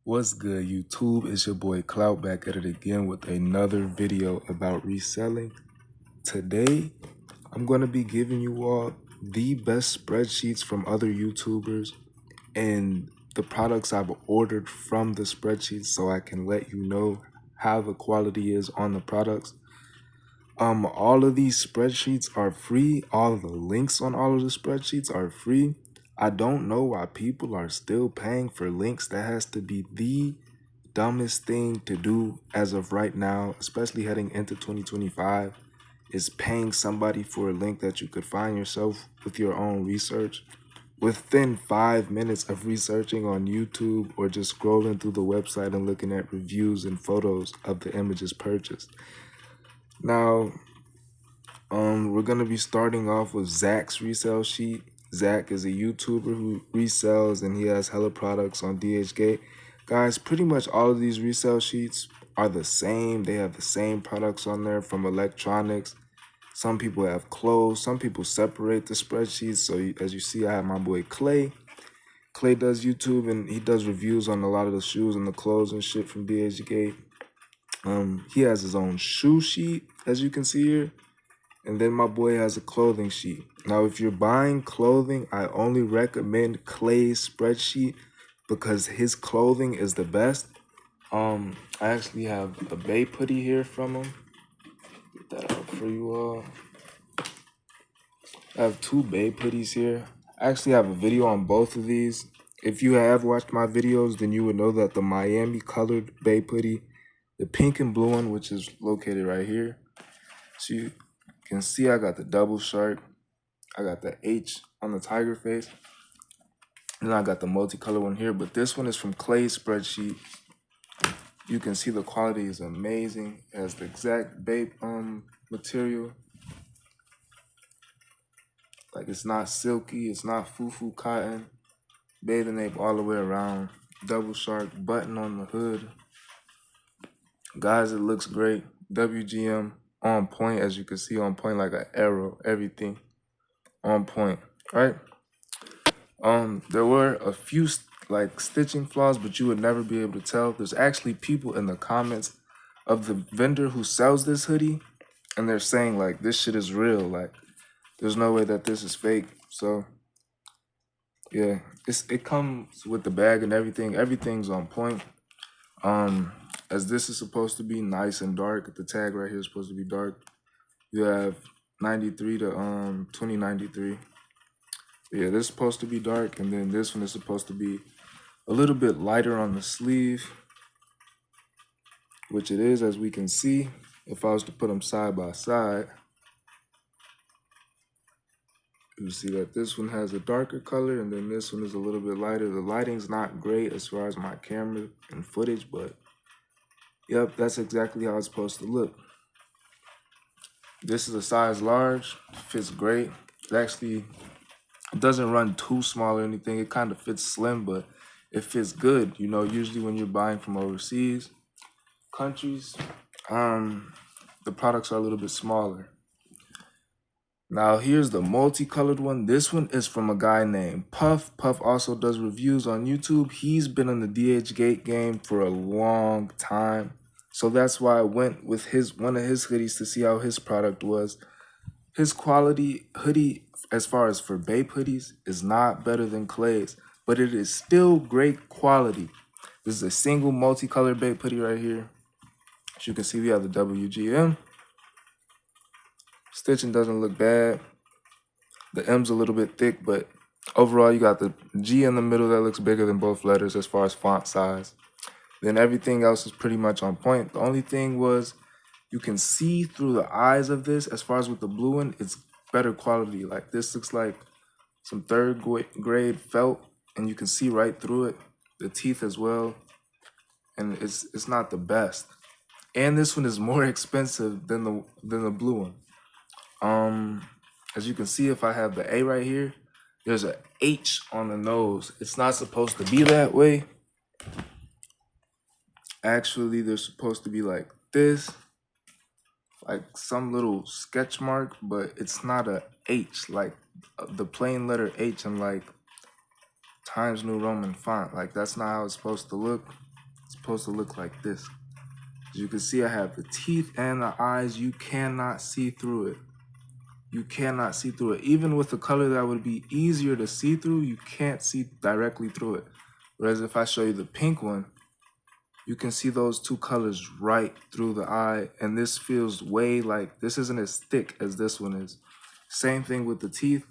What's good, YouTube? It's your boy Clout back at it again with another video about reselling. Today, I'm going to be giving you all the best spreadsheets from other YouTubers and the products I've ordered from the spreadsheets so I can let you know how the quality is on the products. All of these spreadsheets are free. All of the links on all of the spreadsheets are free. I don't know why people are still paying for links. That has to be the dumbest thing to do as of right now, especially heading into 2025, is paying somebody for a link that you could find yourself with your own research. Within 5 minutes of researching on YouTube or just scrolling through the website and looking at reviews and photos of the images purchased. Now, we're gonna be starting off with Zach's resale sheet. Zach is a YouTuber who resells and he has hella products on DHgate. Guys, pretty much all of these resale sheets are the same. They have the same products on there from electronics. Some people have clothes. Some people separate the spreadsheets. So as you see, I have my boy Clay. Clay does YouTube and he does reviews on a lot of the shoes and the clothes and shit from DHgate. He has his own shoe sheet, as you can see here. And then my boy has a clothing sheet. Now, if you're buying clothing, I only recommend Clay's spreadsheet because his clothing is the best. I actually have a Bay hoodie here from him. Get that out for you all. I have two Bay hoodies here. I actually have a video on both of these. If you have watched my videos, then you would know that the Miami colored Bay hoodie, the pink and blue one, which is located right here. So you can see I got the double shark. I got the H on the tiger face. And I got the multicolor one here. But this one is from Clay's spreadsheet. You can see the quality is amazing. It has the exact Bape material. Like, it's not silky. It's not foo-foo cotton. Bathing ape all the way around. Double shark button on the hood. Guys, it looks great. WGM on point, as you can see, on point like an arrow. Everything on point, right? There were a few like stitching flaws, but you would never be able to tell. There's actually people in the comments of the vendor who sells this hoodie, and they're saying like this shit is real. Like, there's no way that this is fake. So yeah, it comes with the bag and everything. Everything's on point. As this is supposed to be nice and dark, the tag right here is supposed to be dark. You have 93 to 2093. Yeah, this is supposed to be dark, and then this one is supposed to be a little bit lighter on the sleeve, which it is, as we can see. If I was to put them side by side, you see that this one has a darker color, and then this one is a little bit lighter. The lighting's not great as far as my camera and footage, but yep, that's exactly how it's supposed to look. This is a size large, fits great. It doesn't run too small or anything. It kind of fits slim, but it fits good. You know, usually when you're buying from overseas countries, the products are a little bit smaller. Now, here's the multicolored one. This one is from a guy named Puff. Puff also does reviews on YouTube. He's been in the DHgate game for a long time. So that's why I went with one of his hoodies to see how his product was. His quality hoodie, as far as for Bape hoodies, is not better than Clay's, but it is still great quality. This is a single multicolored Bape hoodie right here. As you can see, we have the WGM. Stitching doesn't look bad. The M's a little bit thick, but overall you got the G in the middle that looks bigger than both letters as far as font size. Then everything else is pretty much on point. The only thing was you can see through the eyes of this. As far as with the blue one, it's better quality. Like, this looks like some third grade felt, and you can see right through it. The teeth as well, and it's not the best. And this one is more expensive than the blue one. As you can see, if I have the A right here, there's a H on the nose. It's not supposed to be that way. Actually, they're supposed to be like this, like some little sketch mark, but it's not a H, like the plain letter H in like Times New Roman font. Like, that's not how it's supposed to look. It's supposed to look like this. As you can see, I have the teeth and the eyes. You cannot see through it. You cannot see through it. Even with a color that would be easier to see through, you can't see directly through it. Whereas if I show you the pink one, you can see those two colors right through the eye. And this feels way like, this isn't as thick as this one is. Same thing with the teeth.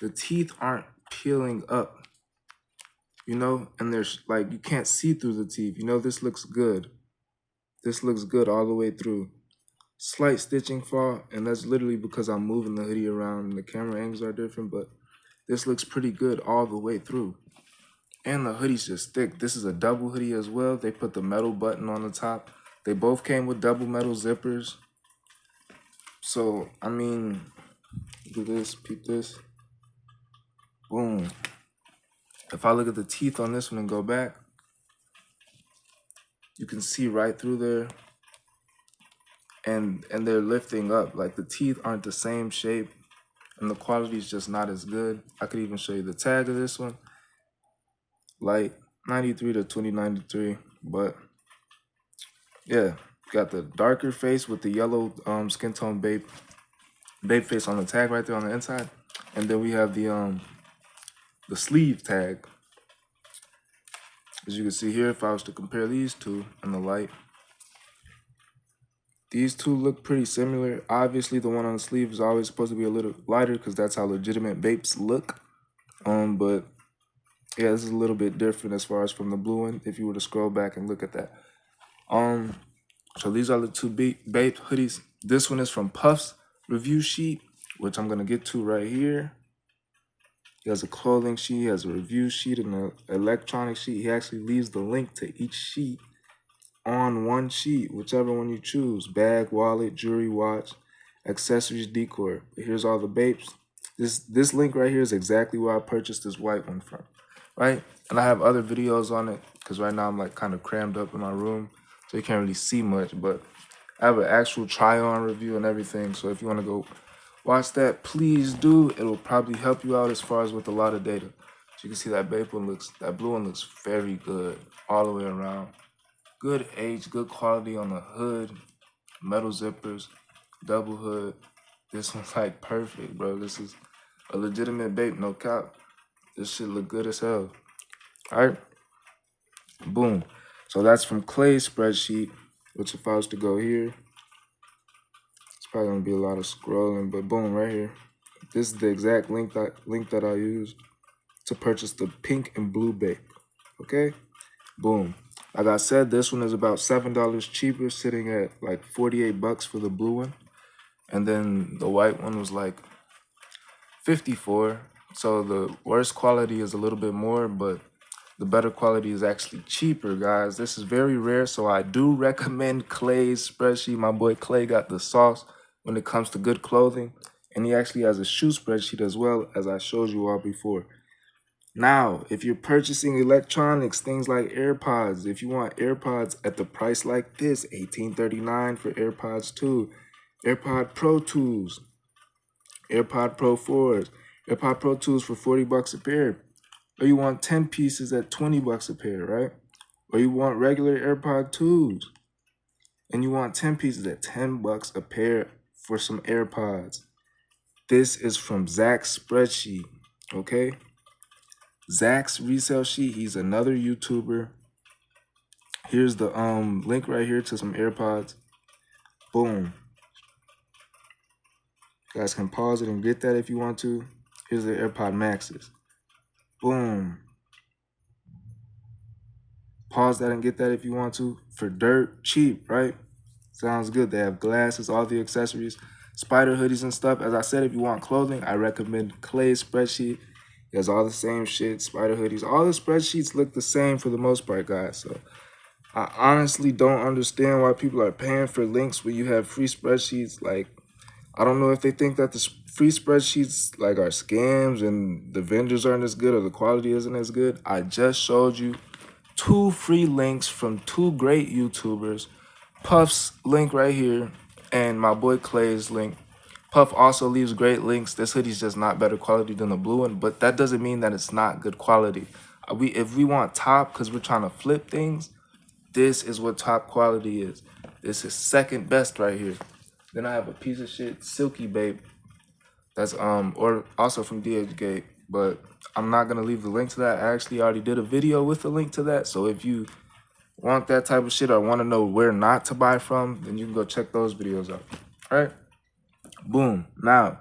The teeth aren't peeling up, you know, and there's like, you can't see through the teeth. You know, this looks good. This looks good all the way through. Slight stitching fault, and that's literally because I'm moving the hoodie around and the camera angles are different, but this looks pretty good all the way through. And the hoodie's just thick. This is a double hoodie as well. They put the metal button on the top. They both came with double metal zippers. So, I mean, look at this, peep this. Boom. If I look at the teeth on this one and go back, you can see right through there. And they're lifting up. Like the teeth aren't the same shape and the quality is just not as good. I could even show you the tag of this one. Like 93 to 2093. But yeah, got the darker face with the yellow skin tone babe face on the tag right there on the inside. And then we have the sleeve tag. As you can see here, if I was to compare these two in the light, these two look pretty similar. Obviously, the one on the sleeve is always supposed to be a little lighter because that's how legitimate vapes look. But yeah, this is a little bit different as far as from the blue one, if you were to scroll back and look at that. So these are the two vape hoodies. This one is from Puff's review sheet, which I'm going to get to right here. He has a clothing sheet, he has a review sheet, and an electronic sheet. He actually leaves the link to each sheet on one sheet, whichever one you choose. Bag, wallet, jewelry, watch, accessories, decor. Here's all the vapes. This link right here is exactly where I purchased this white one from, right? And I have other videos on it because right now I'm like kind of crammed up in my room, so you can't really see much, but I have an actual try-on review and everything. So if you want to go watch that, please do. It'll probably help you out as far as with a lot of data. So you can see that that blue one looks very good all the way around. Good age, good quality on the hood, metal zippers, double hood. This one's like perfect, bro. This is a legitimate vape, no cap. This shit look good as hell. All right, boom. So that's from Clay's spreadsheet, which if I was to go here, it's probably gonna be a lot of scrolling, but boom, right here. This is the exact link that I used to purchase the pink and blue vape, okay? Boom. Like I said, this one is about $7 cheaper, sitting at like 48 bucks for the blue one. And then the white one was like 54. So the worst quality is a little bit more, but the better quality is actually cheaper, guys. This is very rare, so I do recommend Clay's spreadsheet. My boy Clay got the sauce when it comes to good clothing. And he actually has a shoe spreadsheet as well, as I showed you all before. Now, if you're purchasing electronics, things like AirPods, if you want AirPods at the price like this, $18.39 for AirPods 2, AirPod Pro 2s, AirPod Pro 4s, AirPod Pro 2s for 40 bucks a pair. Or you want 10 pieces at 20 bucks a pair, right? Or you want regular AirPod 2s and you want 10 pieces at 10 bucks a pair for some AirPods. This is from Zach's spreadsheet, okay? Zach's resale sheet. He's another YouTuber. Here's the link right here to some AirPods. Boom. You guys can pause it and get that if you want to. Here's the AirPod Maxes. Boom. Pause that and get that if you want to. For dirt cheap, right? Sounds good. They have glasses, all the accessories, spider hoodies and stuff. As I said, if you want clothing, I recommend Clay's spreadsheet. He has all the same shit, spider hoodies. All the spreadsheets look the same for the most part, guys. So I honestly don't understand why people are paying for links when you have free spreadsheets. Like, I don't know if they think that the free spreadsheets like are scams and the vendors aren't as good or the quality isn't as good. I just showed you 2 free links from 2 great YouTubers. Puff's link right here and my boy Clay's link. Puff also leaves great links. This hoodie's just not better quality than the blue one, but that doesn't mean that it's not good quality. If we want top because we're trying to flip things, This is what top quality is. This is second best right here. Then I have a piece of shit Silky Babe. That's or also from DHgate, but I'm not gonna leave the link to that. I actually already did a video with a link to that. So if you want that type of shit or want to know where not to buy from, then you can go check those videos out. All right? Boom. Now,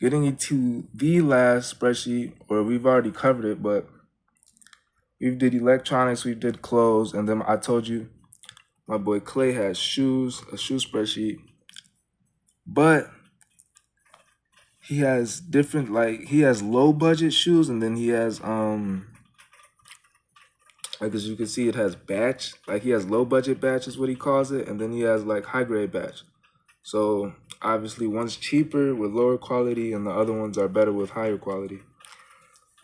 getting into the last spreadsheet, or we've already covered it, but we did electronics, we did clothes, and then I told you my boy Clay has shoes, a shoe spreadsheet, but he has different, like he has low budget shoes, and then he has like as you can see, it has batch, like he has low budget batch is what he calls it, and then he has like high grade batch. So obviously one's cheaper with lower quality and the other ones are better with higher quality.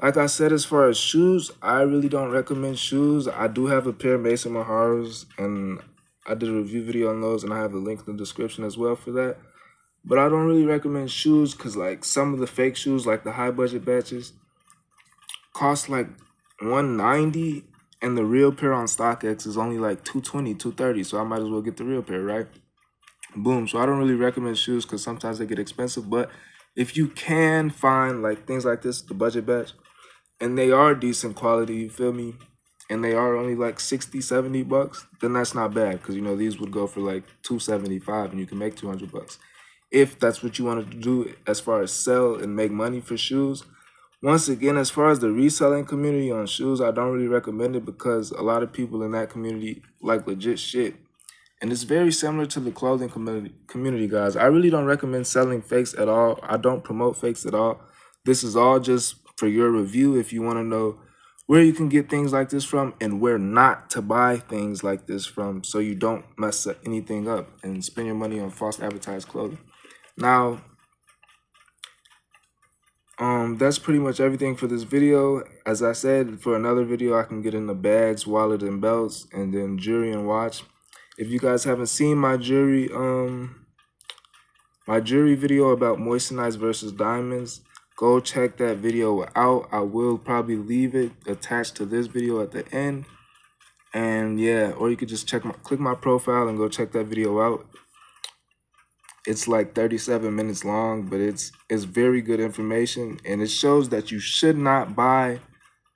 Like I said, as far as shoes, I really don't recommend shoes. I do have a pair of Mason Maharas, and I did a review video on those, and I have a link in the description as well for that. But I don't really recommend shoes because like some of the fake shoes, like the high budget batches, cost like $190, and the real pair on StockX is only like $220, $230. So I might as well get the real pair, right? Boom. So I don't really recommend shoes because sometimes they get expensive. But if you can find like things like this, the budget batch, and they are decent quality, you feel me? And they are only like 60, 70 bucks, then that's not bad. Because, you know, these would go for like $275 and you can make 200 bucks. If that's what you want to do as far as sell and make money for shoes. Once again, as far as the reselling community on shoes, I don't really recommend it because a lot of people in that community like legit shit. And it's very similar to the clothing community, guys. I really don't recommend selling fakes at all. I don't promote fakes at all. This is all just for your review if you want to know where you can get things like this from and where not to buy things like this from so you don't mess anything up and spend your money on false advertised clothing. Now, that's pretty much everything for this video. As I said, for another video, I can get into bags, wallet, and belts, and then jewelry and watch. If you guys haven't seen my jewelry video about moissanite versus diamonds, go check that video out. I will probably leave it attached to this video at the end. And yeah, or you could just click my profile and go check that video out. It's like 37 minutes long, but it's very good information, and it shows that you should not buy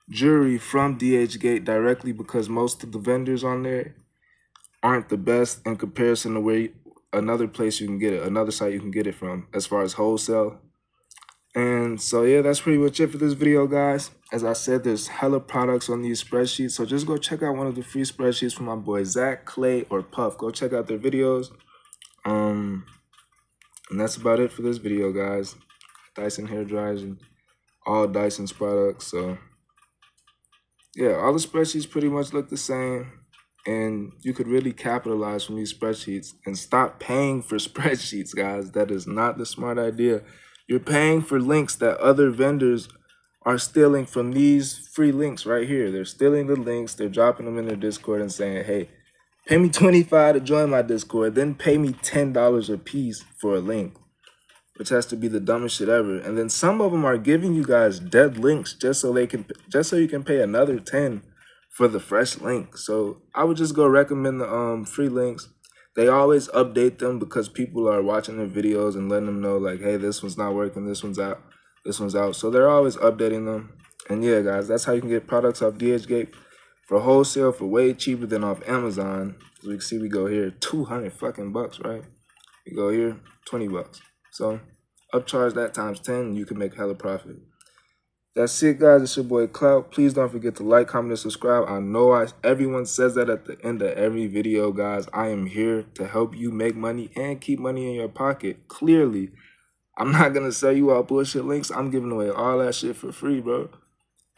jewelry from DHgate directly because most of the vendors on there aren't the best in comparison to where another place you can get it, another site you can get it from as far as wholesale. And so yeah, that's pretty much it for this video, guys. As I said, there's hella products on these spreadsheets, so just go check out one of the free spreadsheets from my boy Zach, Clay, or Puff. Go check out their videos. And that's about it for this video, guys. Dyson hair dryers and all Dyson's products. So yeah, all the spreadsheets pretty much look the same. And you could really capitalize from these spreadsheets and stop paying for spreadsheets, guys. That is not the smart idea. You're paying for links that other vendors are stealing from these free links right here. They're stealing the links. They're dropping them in their Discord and saying, hey, pay me $25 to join my Discord, then pay me $10 a piece for a link, which has to be the dumbest shit ever. And then some of them are giving you guys dead links just so you can pay another $10 for the fresh link. So I would just go recommend the free links. They always update them because people are watching their videos and letting them know like, hey, this one's not working, this one's out, this one's out. So they're always updating them. And yeah, guys, that's how you can get products off DHgate for wholesale for way cheaper than off Amazon. As we can see, we go here 200 fucking bucks, right? We go here 20 bucks. So upcharge that times 10 and you can make hella profit. That's it, guys. It's your boy Clout. Please don't forget to like, comment, and subscribe. I know everyone says that at the end of every video, guys. I am here to help you make money and keep money in your pocket. Clearly, I'm not going to sell you all bullshit links. I'm giving away all that shit for free, bro.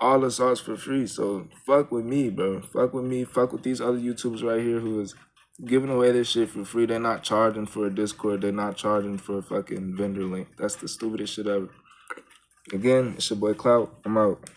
All the sauce for free. So fuck with me, bro. Fuck with me. Fuck with these other YouTubers right here who is giving away this shit for free. They're not charging for a Discord. They're not charging for a fucking vendor link. That's the stupidest shit ever. Again, it's your boy Clout. I'm out.